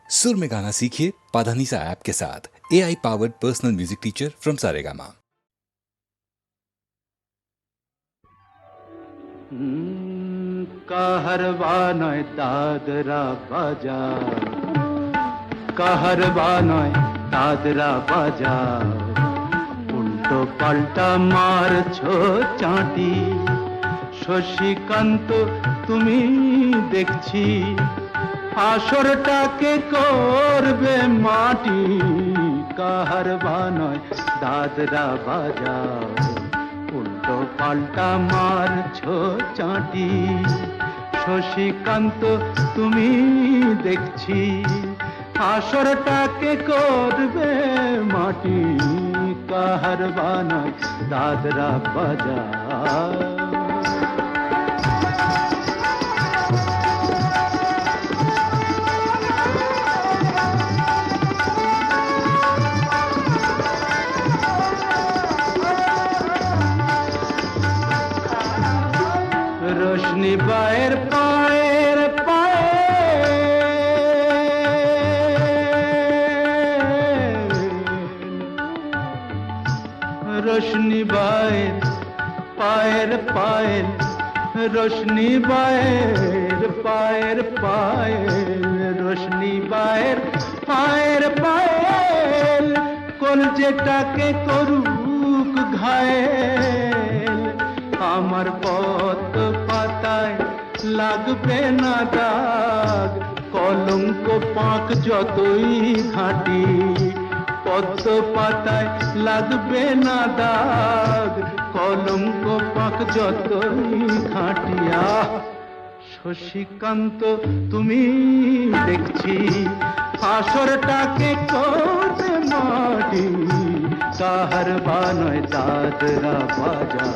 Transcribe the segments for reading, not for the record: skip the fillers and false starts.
सुर में गाना सीखिए पाधानीसा ऐप के साथ। AI powered personal music teacher from Saregama. Kaharwa নয় দাদরা বাজার, কাহারবা নয় দাদরা বাজার, উল্টো পাল্টা মারছো চাঁটি। শশীকান্ত তুমি দেখছি আসরটাকে করবে মাটি। কাহারবা নয় দাদরা বাজার, উল্টো পাল্টা মারছো চাঁটি। শশীকান্ত তুমি দেখছি আসরটাকে করবে মাটি। কাহারবা নয় দাদরা বাজার। রোশনি বায়ের পায়ের পায়ে রোশনি বায়ের পায়ের পায়ের রোশনি বায়ের পায়ের পায়ের রোশনি বায়ের পায়ের পায়ের কলজেটাকে করুক ঘায়েল। আমার পদ্ম পাতায় লাগবে না দাগ, কলঙ্ক পাক যতই ঘাঁটি। পদ্ম পাতায় লাগবে না দাগ, কলঙ্ক পাক যতই ঘাঁটিয়া। শশীকান্ত তুমি দেখছি আসরটাকে করবে মাটি। কাহারবা নয় দাদরা বাজার।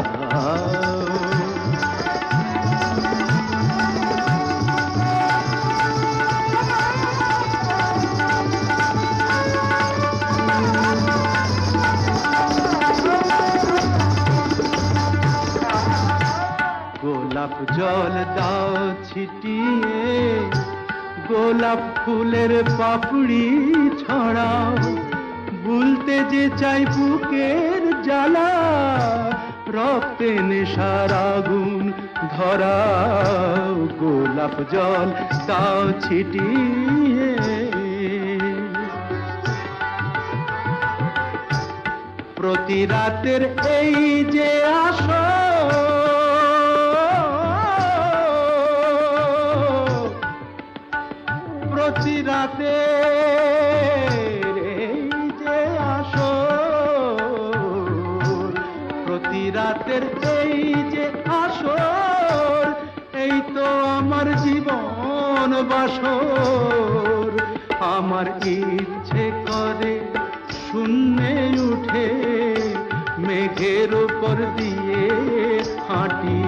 গোলাপ জল দাও ছিটিয়ে, গোলাপ ফুলের পাপড়ি ছড়াও। ভুলতে যে চাই বুকের জ্বালা, রক্তে নেশার আগুন ধরাও। গোলাপ জল দাও ছিটিয়ে, প্রতি রাতের এই যে আসর, প্রতি রাতের এই যে আসর, প্রতি রাতের এই যে আসর, এই তো আমার জীবন বাসর। আমার ইচ্ছে করে শূন্যে উঠে মেঘের উপর দিয়ে হাঁটি।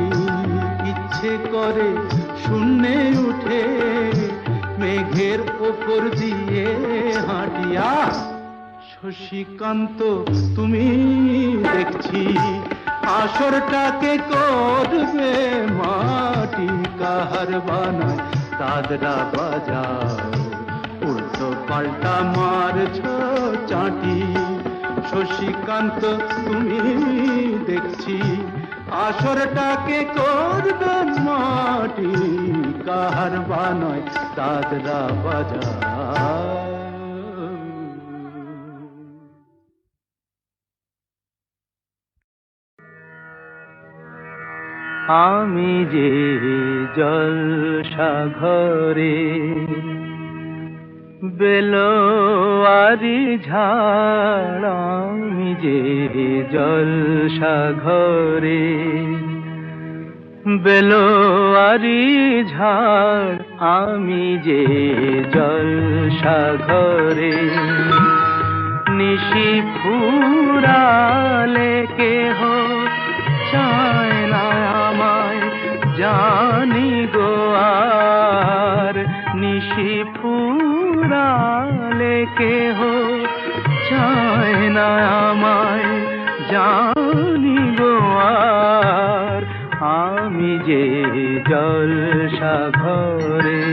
ইচ্ছে করে শূন্যে উঠে মেঘের উপর দিয়ে হাঁটিয়া। শশীকান্ত তুমি দেখছি আসরটাকে করবে মাটি। কাহারবা নয় দাদরা বাজার, উল্টো পাল্টা মারছো চাঁটি। শশীকান্ত তুমি দেখছি আসরটাকে করবে মাটি। কাহারবা নয় দাদরা বাজার। আমি যে জলসা ঘরে বেলোয়ারি ঝাড়, আমি যে জলসা ঘরে বেলোয়ারি ঝাড়, আমি যে জলসা ঘরে। নিশি ফুরালে কেহ চায় না আমায়, জানি গো আর। নিশি ফুরালে কেহ চায় না আমায়, জানি গো আর। আমি যে জলসা ঘরে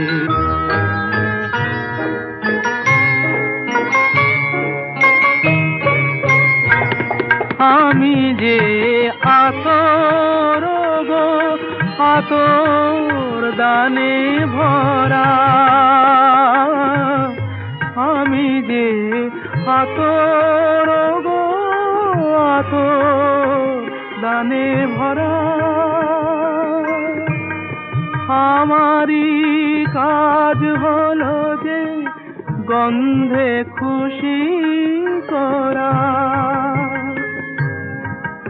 আমি যে আতর গো আতর দানে ভরা, আমি যে আতর গো আতর দানে ভরা। আমারই কাজ হলো যে গন্ধে খুশি করা,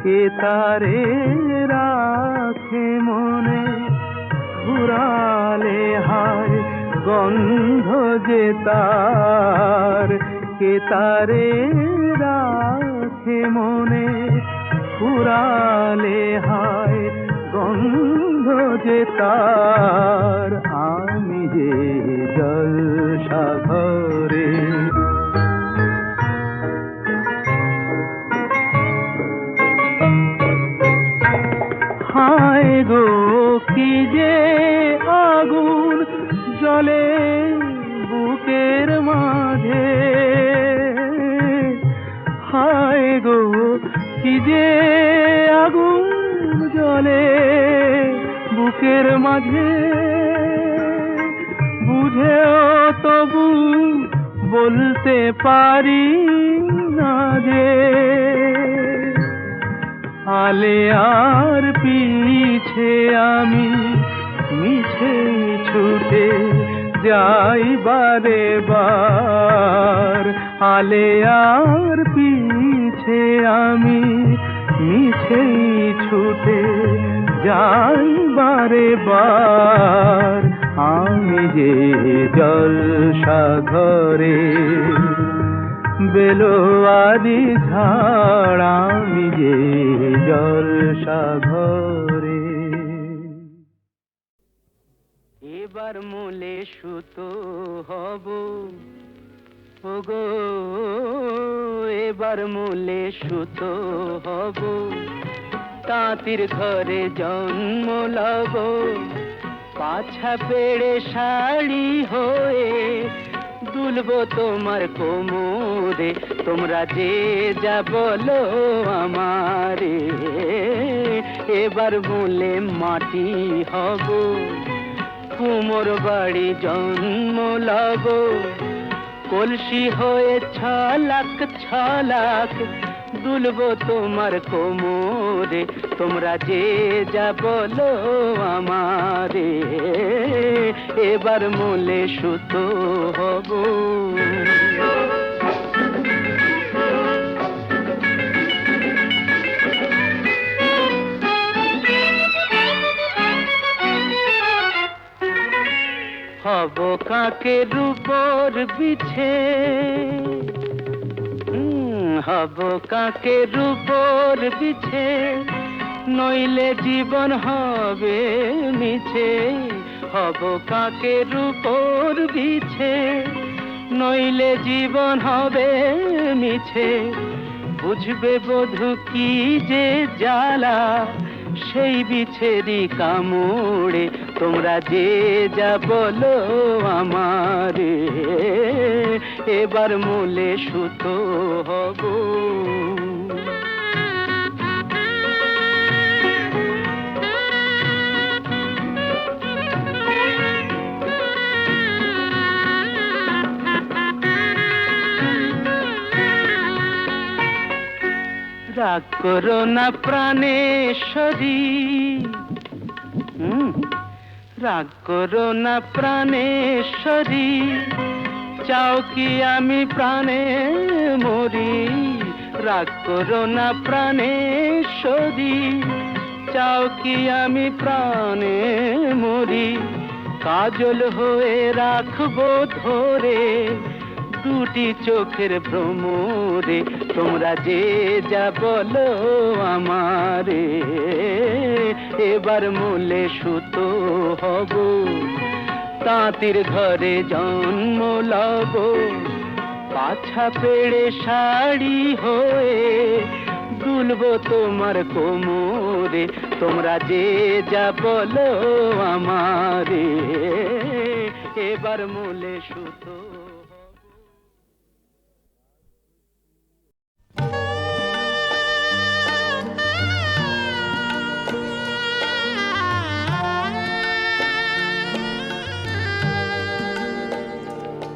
কে তারে রাখে মনে ফুরালে হায় গন্ধ যে তার, কে তারে রাখে মনে ফুরালে হায় গন্ধ যে তার। আমি যে জলসা ঘরে হায় গো কি যে আগুন জ্বলে বুকের মাঝে, হায় গো কি যে আগুন জ্বলে বুকের মাঝে, বুঝেও তবু বলতে পারি না যে আলে আর পিছে আমি মিছে ছুটে যাই বারে বার, আলে আর পিছে আমি মিছে ছুটে যাই বারে বার। আমি যে জলসা ঘরে বেলোয়ারি ঝাড়, আমি যে জলসা ঘরে। এবার মূলে সুতো হব ওগো, এবার মূলে সুতো হব, তাঁতির ঘরে জন্ম লব, পাছা পেড়ে শাড়ি হয়ে দুলবো তোমার কোমরে, তোমরা যে যা বলো আমারে। এবার মূলে মাটি হব, কুমোর বাড়ি জন্ম লব, কলসি হয়ে ছলাক ছলাক দুলবো তোমার কোমরে, তোমরা যে যা বলো আমারে। এবার মূলে সুতো হব। হব কাকের উপর বিছে, হব কাকের উপর বিছে, নইলে জীবন হবে মিছে। হব কাকের উপর বিছে, নইলে জীবন হবে মিছে। বুঝবে বধূ কি যে জ্বালা সেই বিছেরি কামড়ে, তোমরা যে যা বলো আমারে। এবার মূলে সুতো হব। রাগ করো না প্রাণেশ্বরী, রাগ করো না প্রাণেশ্বরী, চাও কি আমি প্রাণে মরি। রাগ করো না প্রাণেশ্বরী, চাও কি আমি প্রাণে মরি। কাজল হয়ে রাখবো ধরে দুটি চোখের ভ্রমরে, তোমরা যে যা বলো আমারে। এবার মূলে সুতো হব, তাঁতির ঘরে জন্ম লব, পাছা পেড়ে শাড়ি হয়ে দুলবো তোমার কোমরে, তোমরা যে যা বলো আমারে। এবার মূলে সুতো।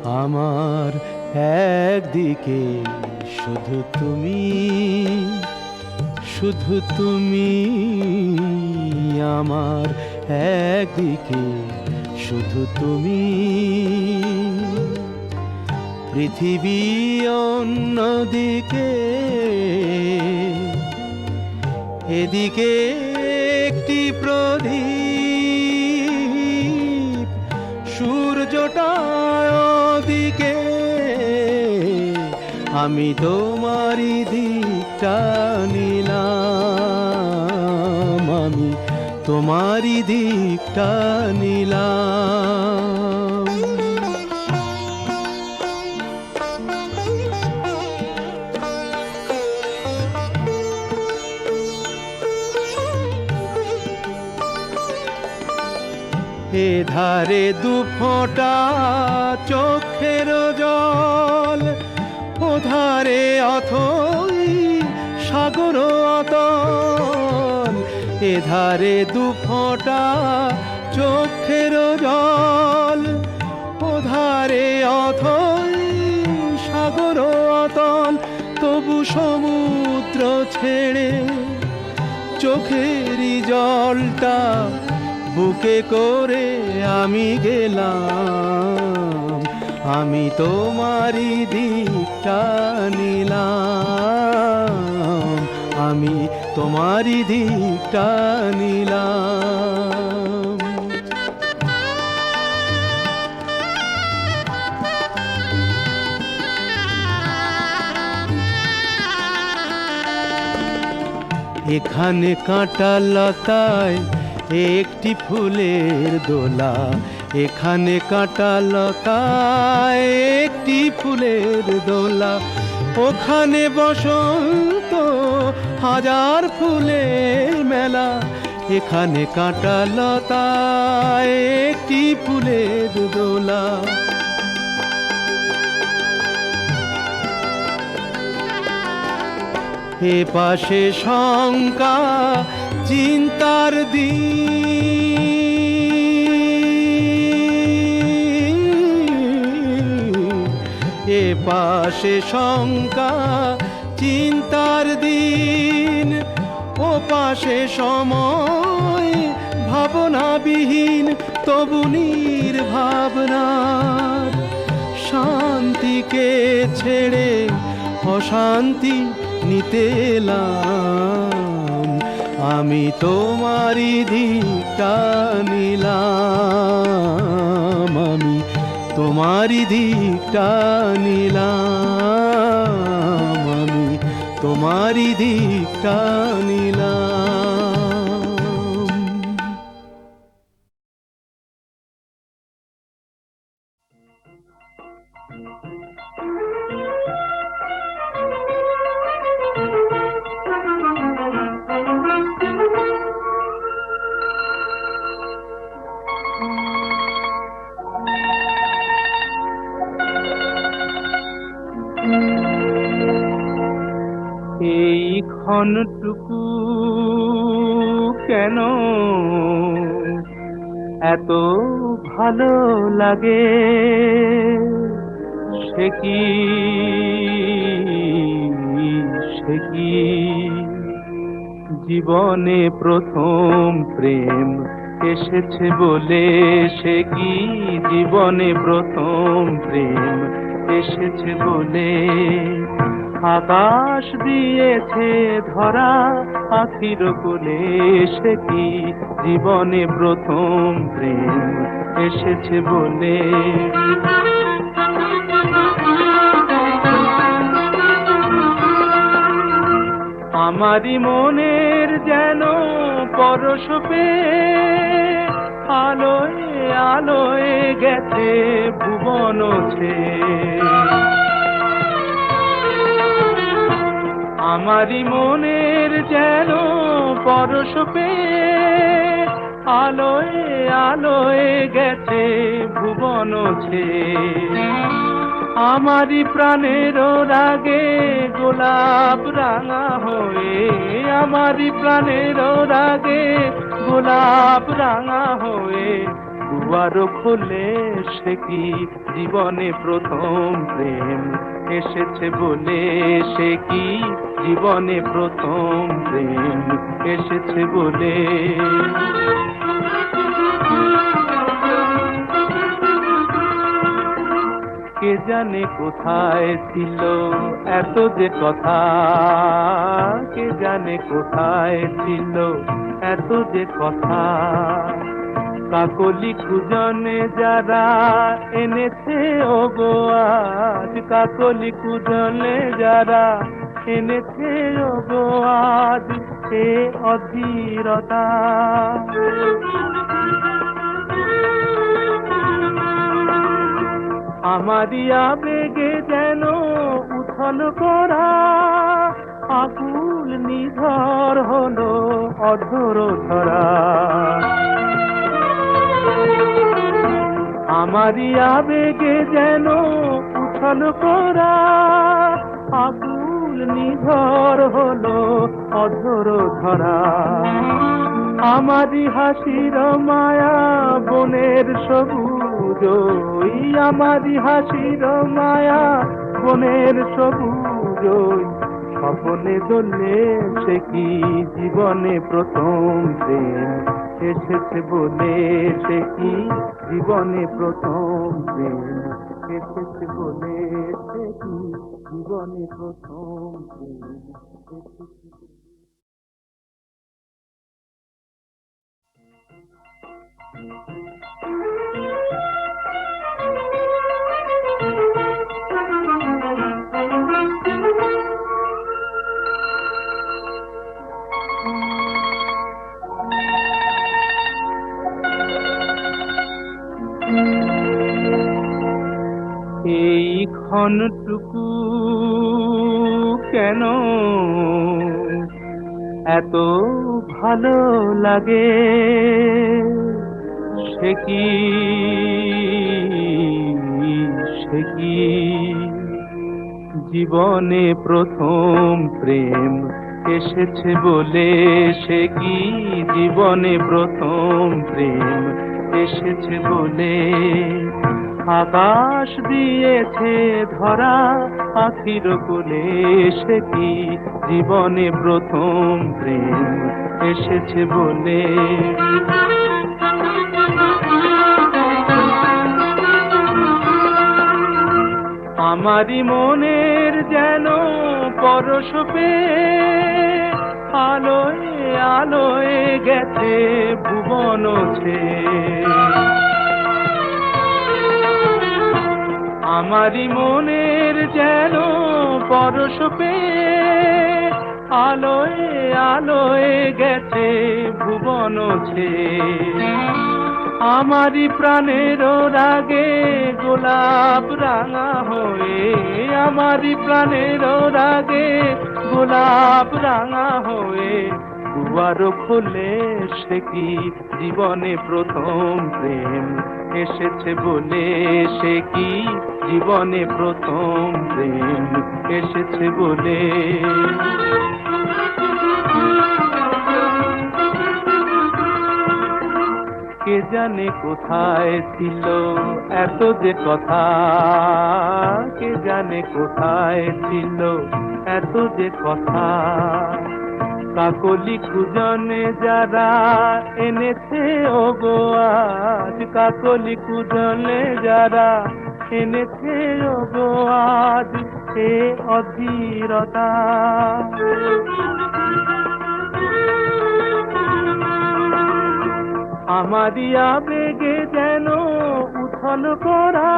আমার একদিকে শুধু তুমি, শুধু তুমি, আমার একদিকে শুধু তুমি, পৃথিবী অন্যদিকে, এদিকে একটি প্রদীপ, সূর্যটা ওদিকে, আমি তোমারই দিকটা নিলাম, আমি তোমারই দিকটা নিলাম। এধারে দুফোঁটা চোখের জল, ওধারে অথই সাগর অতল, এধারে দুফোঁটা চোখের জল, ওধারে অথই সাগর অতল, তবু সমুদ্র ছেড়ে চোখেরই জলটা বুকে করে আমি গেলাম, আমি তোমারই দিকটা নিলাম, আমি তোমারই দিকটা নিলাম। এখানে কাঁটা লতায় একটি ফুলের দোলা, এখানে কাঁটা লতায় একটি ফুলের দোলা, ওখানে বসন্ত হাজার ফুলের মেলা, এখানে কাঁটা লতায় একটি ফুলের দোলা। এ পাশে শঙ্কা চিন্তার দিন, এ পাশে শঙ্কা চিন্তার দিন, ও পাশে সময় ভাবনাবিহীন, তবু নির্ভাবনার শান্তিকে ছেড়ে অশান্তি নিতে এলাম, আমি তোমারই দিকটা নিলাম, আমি তোমারই দিকটা নিলাম, আমি তোমারই দিকটা নিলাম। এই ক্ষণটুকু কেন এত ভালো লাগে, সে কি জীবনে প্রথম প্রেম এসেছে বলে, সে কি জীবনে প্রথম প্রেম এসেছে বলে, আকাশ দিয়েছে ধরা আখির কোলে, সে কি জীবনে প্রথম প্রেম এসেছে বলে। আমারই মনের যেন পরশ পেয়ে আলোয় আলোয় গেছে ভুবন ছেয়ে, আমারই মনের যেন পরশ পেয়ে আলোয় আলোয় গেছে ভুবন ছেয়ে, আমারই প্রাণের রাগে গোলাপ রাঙা হয়ে, আমারই প্রাণের রাগে গোলাপ রাঙা হয়ে দুয়ারও খোলে সে কি জীবনে প্রথম প্রেম এসেছে বলে, সে কি জীবনে প্রথম প্রেম এসেছে বলে। কে জানে কোথায় ছিল এত যে কথা, কে জানে কোথায় ছিল এত যে কথা। কাকলি কুজনে যারা এনেছে ওগো আজ, কাকলি কুজনে যারা এনেছে ওগো আজ এ অধীরতা। আমারি আবেগে যেন উথল করা আকুল নিধর হলো অধর ধরা। আমারি আবেগে যেন উথল করা আকুল নিধর হলো অধর ধরা। আমারি হাসির মায়া বনের সবুজ, আমারি হাসির মায়া বনের সবুজ। স্বপনে দোলে সে কি জীবনে প্রথম প্রেম এসেছে বলে, সে কি জীবনে প্রথম প্রেম এসেছে বলে, সে কি জীবনে প্রথম প্রেম এসেছে। এই ক্ষণটুকু কেন এত ভালো লাগে, সে কি সে কি জীবনে প্রথম প্রেম এসেছে বলে, সে কি জীবনে প্রথম প্রেম এসেছে বলে। আকাশ দিয়েছে ধরা আখির কোলে, সে কি জীবনে প্রথম প্রেম এসেছে বলে। আমারি মনের যেন পরশ পেয়ে আলোয় আলোয় গেছে ভুবন ছেয়ে। আমারি মনের যেন পরশ পেয়ে আলোয় আলোয় গেছে ভুবন ছেয়ে। আমারি প্রাণের রাগে গোলাপ রাঙা হয়ে, আমারি প্রাণের রাগে গোলাপ রাঙা হয়ে দুয়ার খোলে সে কি জীবনে প্রথম প্রেম এসেছে বলে, সে কি জীবনে প্রথম প্রেম এসেছে বলে। কে জানে কোথায় ছিল এত যে কথা, কে জানে কোথায় ছিল এত যে কথা। কাকলি কুজনে যারা এনেছে ওগো আজ, কাকলি কুজনে যারা এনেছে ওগো আজ এ অধীরতা। আমারি আবেগে যেন উথল করা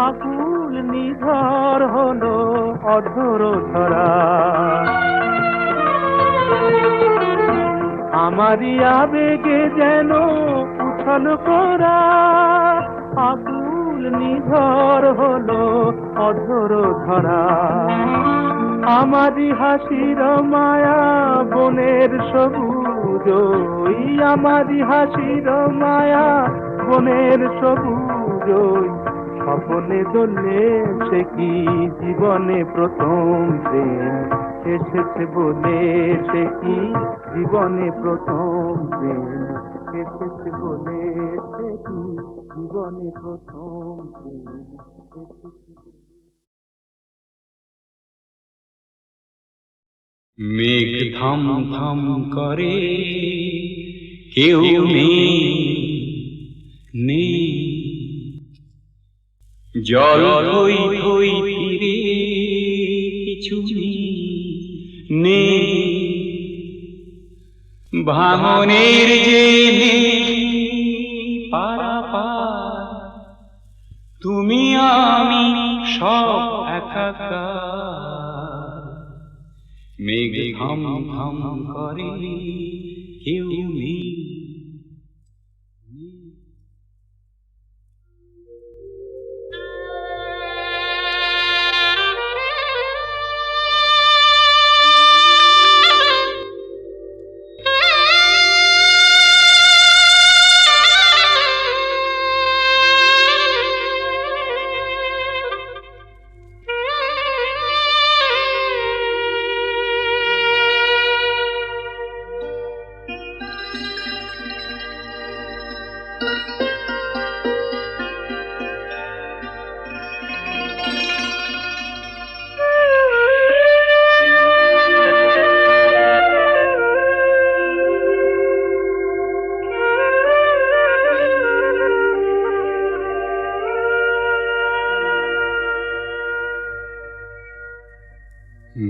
আকুল নিধর হলো অধর ধরা। আমারি আবেগে যেন উথল করা আকুল নিধর হলো অধর ধরা। আমারি হাসির মায়া বনের সবুজ, আমারি হাসির মায়া বনের সবুজ। স্বপনে দোলে সে কি জীবনে প্রথম প্রেম এসেছে বলে, সে কি জীবনে প্রথম প্রেম এসেছে বলে। প্রথম মেঘ থম থম করে কেউ নেই নেই, জল থই থই তীরে কিছু নেই, ভাঙনের যে নেই পারাপার, তুমি আমি সব একাকার। মেঘ থম থম করে কেউ নেই।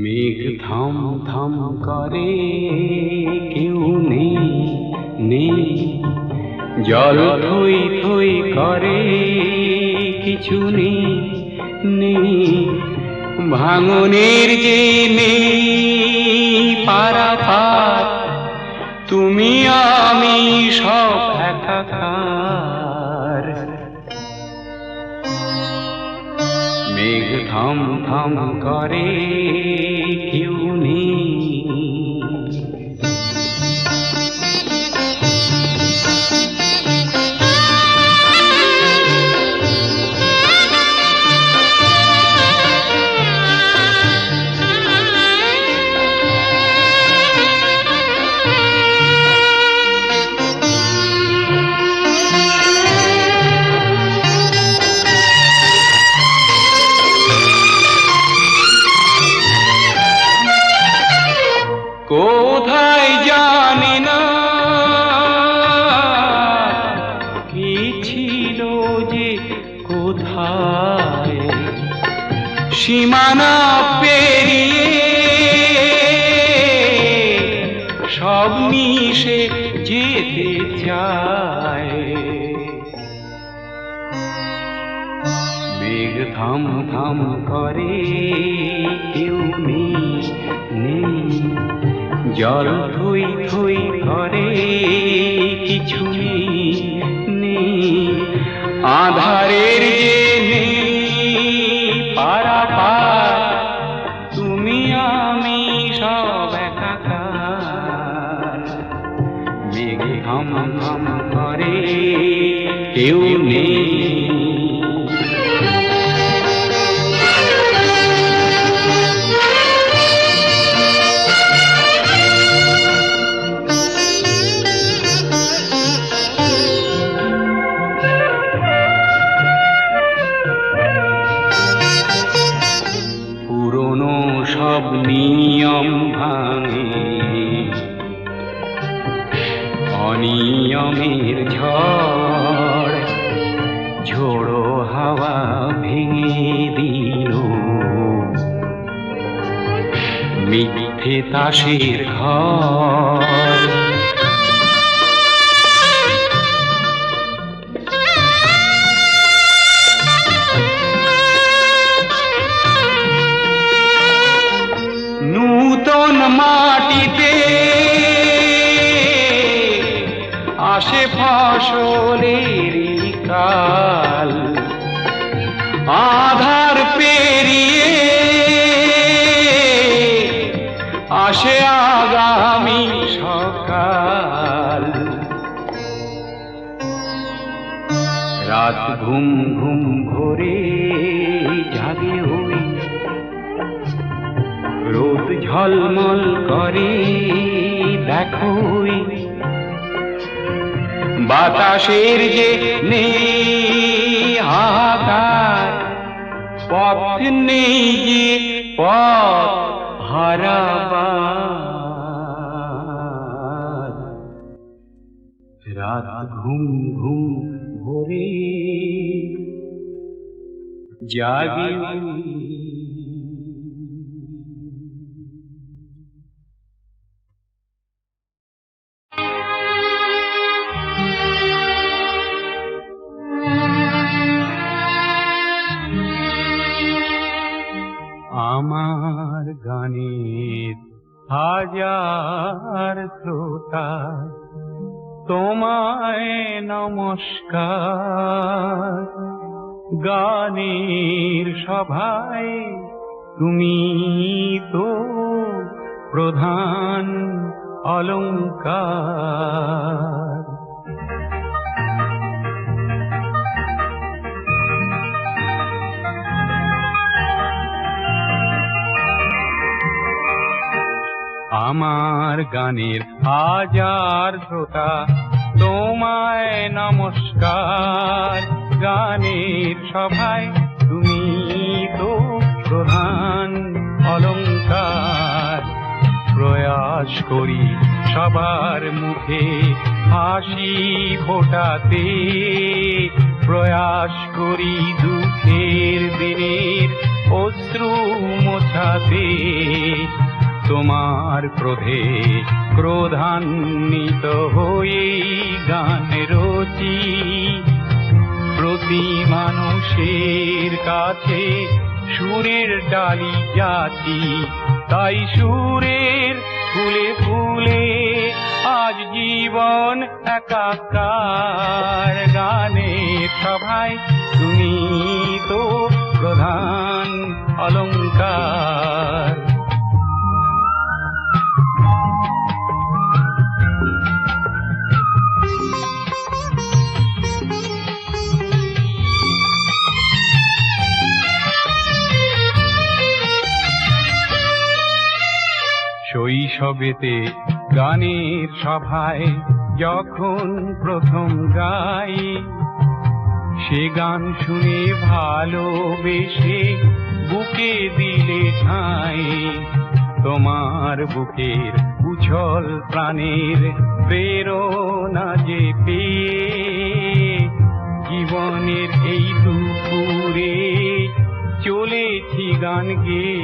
মেঘ থম থম করে কেউ নেই নেই, জল থই থই করে কিছু নেই নেই, ভাঙনের যে নেই পারাপার, তুমি আমি সব একাকার। মেঘ থম থম করে কেউ নেই। কোথায় জানি না কি ছিল যে কোথায়, সীমানা পেরিয়ে সব মিশে যেতে চায়। মেঘ থম থম করে কেউ নেই নেই, জল থই থই করে কিছু নেই নেই, আধারের যে নেই পারাপার, তুমি আমি সব একাকার। মেঘ থম থম করে কেউ নেই। সব নিয়ম ভাঙে অনিয়মের ঝড়, ঝোড়ো হাওয়া ভেঙে দিল মিথ্যে তাসের ঘর। নূতন মাটিতে আসে ফসলের কাল, আধার পেরিয়ে আসে আগামী সকাল। রাত ঘুম ঘুম ভরে জাগে হই, রোদ ঝলমল করে দেখোই, বাতাসের যে নেই হাহাকার, পথ নেই যে পথ হারাবার। রাত ঘুম ঘুম ভরে জাগে আমার গানের হাজার শ্রোতা, তোমায় নমস্কার। গানের সভায় তুমি তো প্রধান অলংকার। আমার গানের হাজার শ্রোতা, তোমায় নমস্কার। গানের সভায় তুমি তো প্রধান অলংকার। প্রয়াস করি সবার মুখে হাসি ফোটাতে, প্রয়াস করি দুঃখের দিনের অশ্রু মোছাতে। তোমার ক্রোধে ক্রোধান্বিত হয়ে গান রচি, প্রতি মানুষের কাছে সুরের ডালি যাচি। তাই সুরের ফুলে ফুলে আজ জীবন একাকার। গানের সভায় তুমি তো প্রধান অলংকার। শৈশবেতে গানের সভায় যখন প্রথম গাই, সে গান শুনে ভালোবেসে বুকে দিলে ঠাঁই। তোমার বুকের উছল প্রাণের প্রেরণা যে পেয়ে, জীবনের এই দুপুরে চলেছি গান গেয়ে।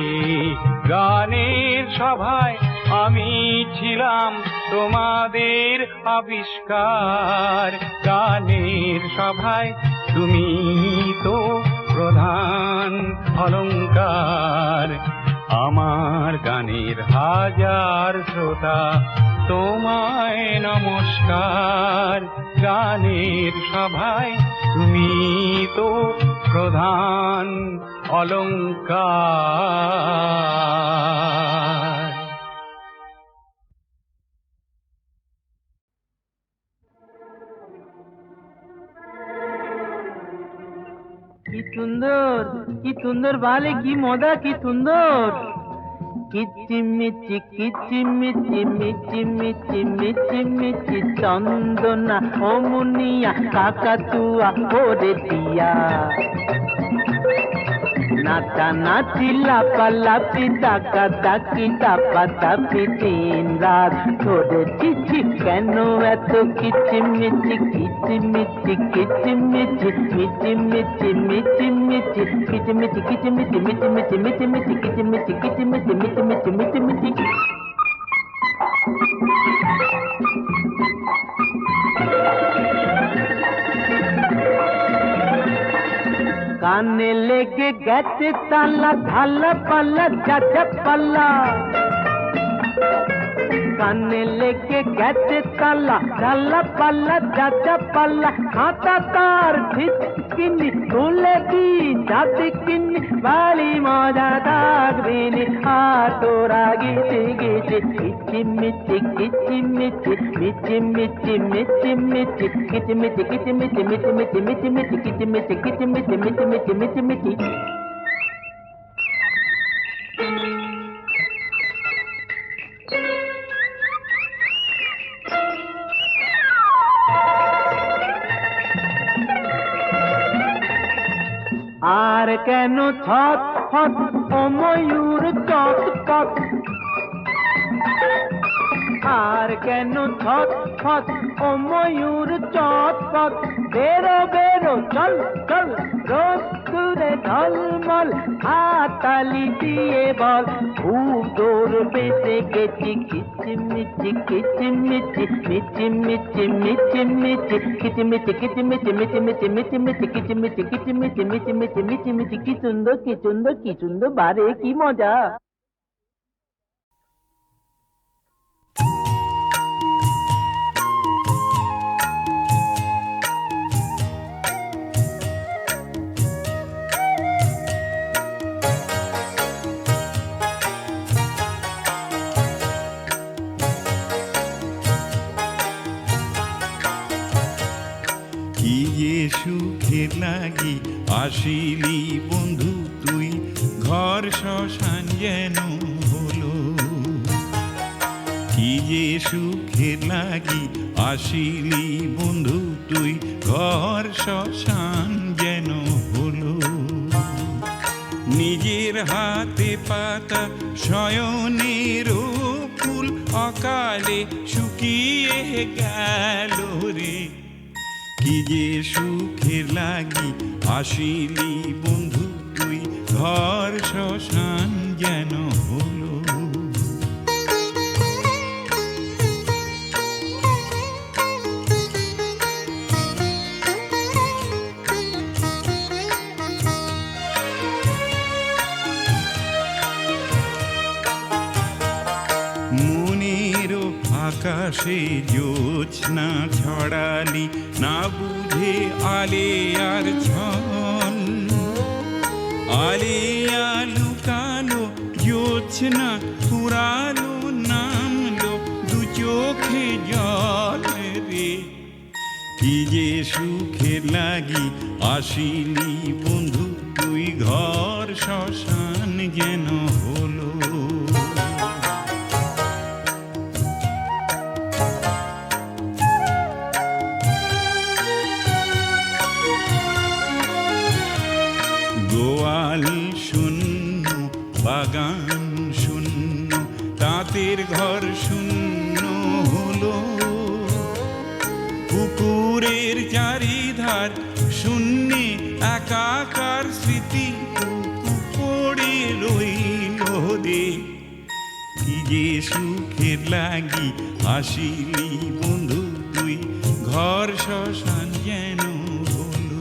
গানের সভায় আমি ছিলাম তোমাদের আবিষ্কার। গানের সভায় তুমি তো প্রধান অলংকার। আমার গানের হাজার শ্রোতা, তোমায় নমস্কার। গানের সভায় তুমি তো প্রধান অলংকার। কি সুন্দর বালে, কি মজা, কি সুন্দর। কিচিমিচি কিচিমিচি মিচি মিচি মিচি মিচি চন্দনা ও মুনিয়া কাকাতুয়া ওরে দিয়া। নাচা নাচি লাপালাপি ডাকা ডাকি ডাপা ডাপি দিন রাত ধরেছি। কেন এত কিচিমিচি কিচিমিচি কিচিমিচি মিচি মিচি মিচি মিচি কিচিমিচি কিচিমিচি মিচি মিচি মিচি মিচি কিচিমিচি কিচিমিচি মিচি মিচি মিচি মিচি। কানে লেগে গেছে তালা, ঢালা পাল্লা যা পাল্লা। কানে লেগে গেছে তালা, ঢালা পাল্লা যা পাল্লা। খাতা তার ছিটকিনি তুলে দি যাতে কিনি, বাড়ি মজা থাকবিনি আর তোরা গেছে গেছে। কিচিমিচি কিচিমিচি মিচি মিচি মিচি মিচি কিচিমিচি কিচিমিচি মিচি মিচি মিচি মিচি কিচিমিচি কিচিমিচি মিচি মিচি মিচি মিচি। কেন ছটফট ও ময়ূর চটপট, আর কেন ছটফট ও ময়ূর চটপট, বেরো বেরো চল চল রোদ্দুরে ঝলমল, হাততালি দিয়ে বল খুব দৌড় বেঁচে গেছি, কিচিমিচি কিচিমিচি মিচিমিচি মিচিমিচি কিচিমিচি কিচিমিচি মিচিমিচি মিচিমিচি কিচিমিচি কিচিমিচি মিচিমিচি মিচিমিচি, কি সুন্দর কি সুন্দর কি সুন্দর, বারে কি মজা। কি যে সুখের লাগি আসিলি বন্ধু তুই, ঘর শ্মশান যেন হলো। কি যে সুখের লাগি আসিলি বন্ধু তুই, ঘর শ্মশান যেন হলো। নিজের হাতে পাতা শয়নের ফুল অকালে শুকিয়ে গেল রে। কি যে সুখের লাগি আসিলি বন্ধু তুই, ঘর শ্মশান যেন হলো। মনেরও আকাশে জ্যোৎস্না ছড়ালি, না বুঝে আলে আর ছল। আলে আলু কালো জ্যোৎস্না ফুরালো, নামলো দু চোখে জল রে। কি যে সুখের লাগি আসিলি বন্ধু তুই, ঘর শ্মশান যেন হলো। গোয়াল শূন্য, বাগান শূন্য, তাঁতের ঘর শূন্য হলো। পুকুরের চারিধার শূন্যে একাকার স্মৃতি পড়ে রইল রে। কি যে সুখের লাগি আসিলি বন্ধু তুই, ঘর শ্মশান যেন হলো।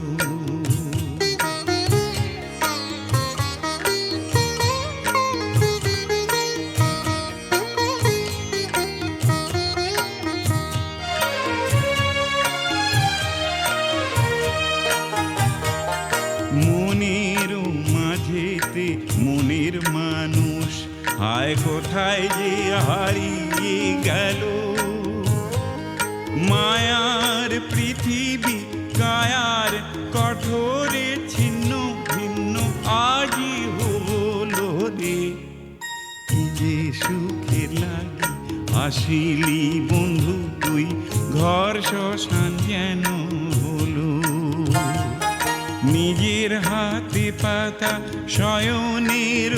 মনের মাঝেতে মনের মানুষ, হায় কোথায় যে হারিয়ে গেল। মায়ার পৃথিবী কায়ার কঠোরে ছিন্ন ভিন্ন আজি হলো রে। কি যে সুখের লাগি আসিলি বন্ধু তুই, ঘর শ্মশান যেন হলো। নিজের হাতে পাতা শয়নের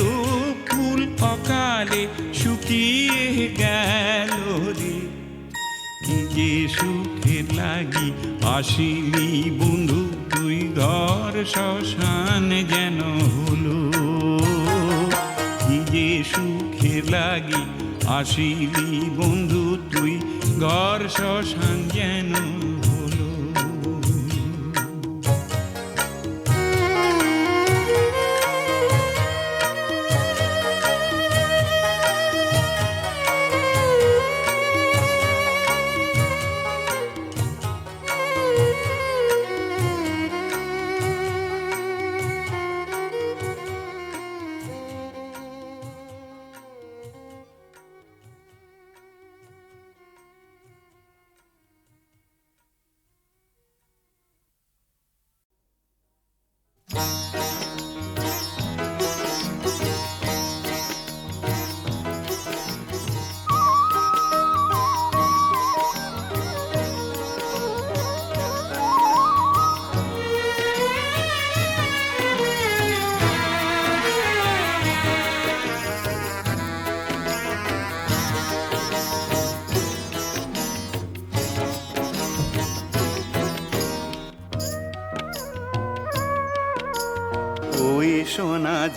ফুল অকালে শুকিয়ে গেল রে। কি যে সুখের লাগি আসিলি বন্ধু তুই, ঘর শ্মশান যেন হলো। কি যে সুখের লাগি আসিলি বন্ধু তুই, ঘর শ্মশান যেন হলো।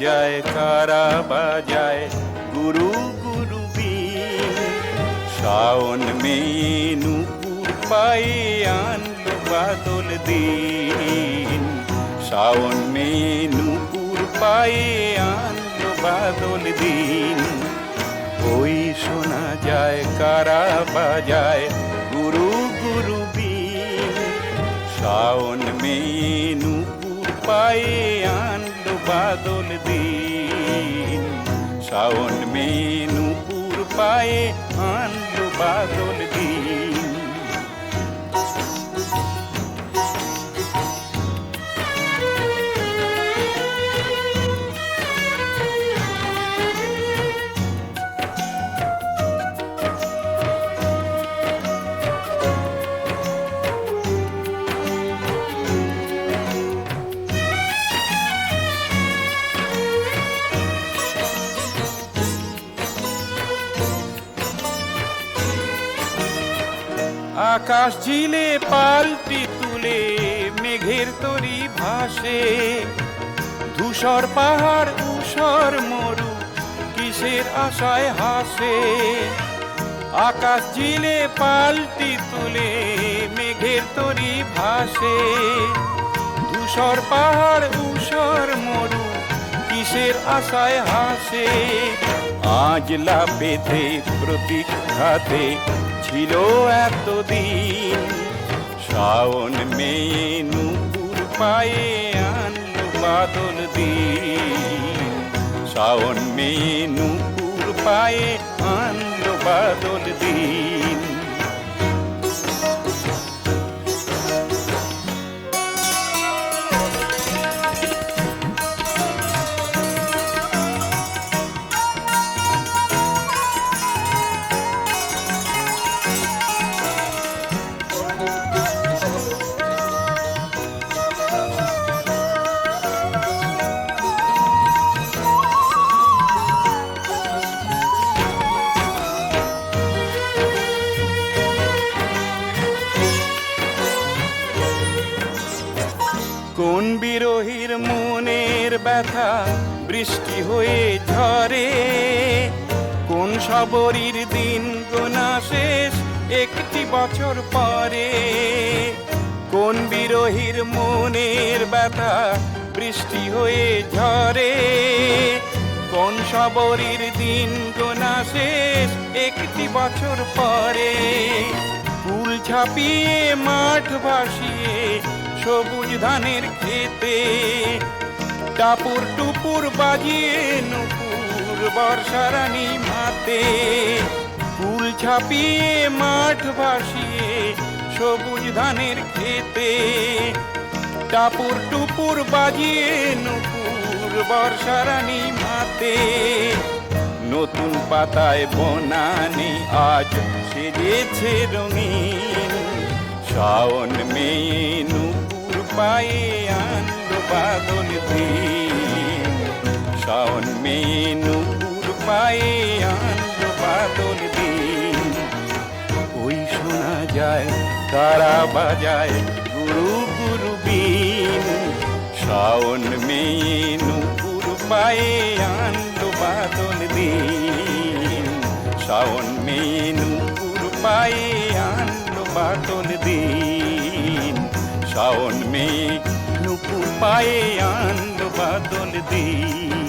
যায় কারা বাজায় গুরু গুরু বিন। শাওন মে নূপুর পায়ে আনলো বাদল দিন। শাওন মে নূপুর পায়ে আনলো বাদল দিন। ওই শোনা যায় কারা বাজায় গুরু গুরু বিন। শাওন মে নূপুর পায়ে আনলো বাদল দিন। শাওন মে নূপুর পায়ে আনলো বাদল দিন। আকাশ ঝিলে পালটি তুলে মেঘের তরি ভাসে। ধূসর পাহাড় ঊষর মরু কিসের আশায় হাসে। আকাশ ঝিলে পালটি তুলে মেঘের তরি ভাসে। ধূসর পাহাড় ঊষর মরু কিসের আশায় হাসে। আজলা বেঁধে প্রতীক্ষাতে ছিল এতদিন। শাওন মে নূপুর পায়ে আনলো বাদল দিন। শাওন মে নূপুর পায়ে আনলো বাদল দিন। কোন বিরোহীর মনের ব্যথা বৃষ্টি হয়ে ঝরে। কোন সবরীর দিন গোনা শেষ একটি বছর পরে। কোন বিরোহীর মনের ব্যথা বৃষ্টি হয়ে ঝরে। কোন সবরীর দিন গোনা শেষ একটি বছর পরে। ফুল ছাপিয়ে মাঠ ভাসিয়ে সবুজ ধানের খেতে। টাপুর টুপুর বাজিয়ে নুপুর বর্ষারানী মাতে। ফুল ছাপিয়ে মাঠ ভাসিয়ে সবুজ ধানের খেতে। টাপুর টুপুর বাজিয়ে নুপুর বর্ষারানী মাতে। নতুন পাতায় বনানি আজ সেজেছে রঙিন। শাওন মে নূপুর পায়ে আনলো বাদল দিন। শাওন মে নূপুর পায়ে আনলো বাদল দিন। ওই শোনা যায় কারা বাজায় গুরু গুরু বিন। শাওন মে নূপুর পায়ে আনলো বাদল দিন। শাওন মে নূপুর পায়ে আনলো বাদল দিন। শাওন মে নূপুর পায়ে আনলো বাদল দিন।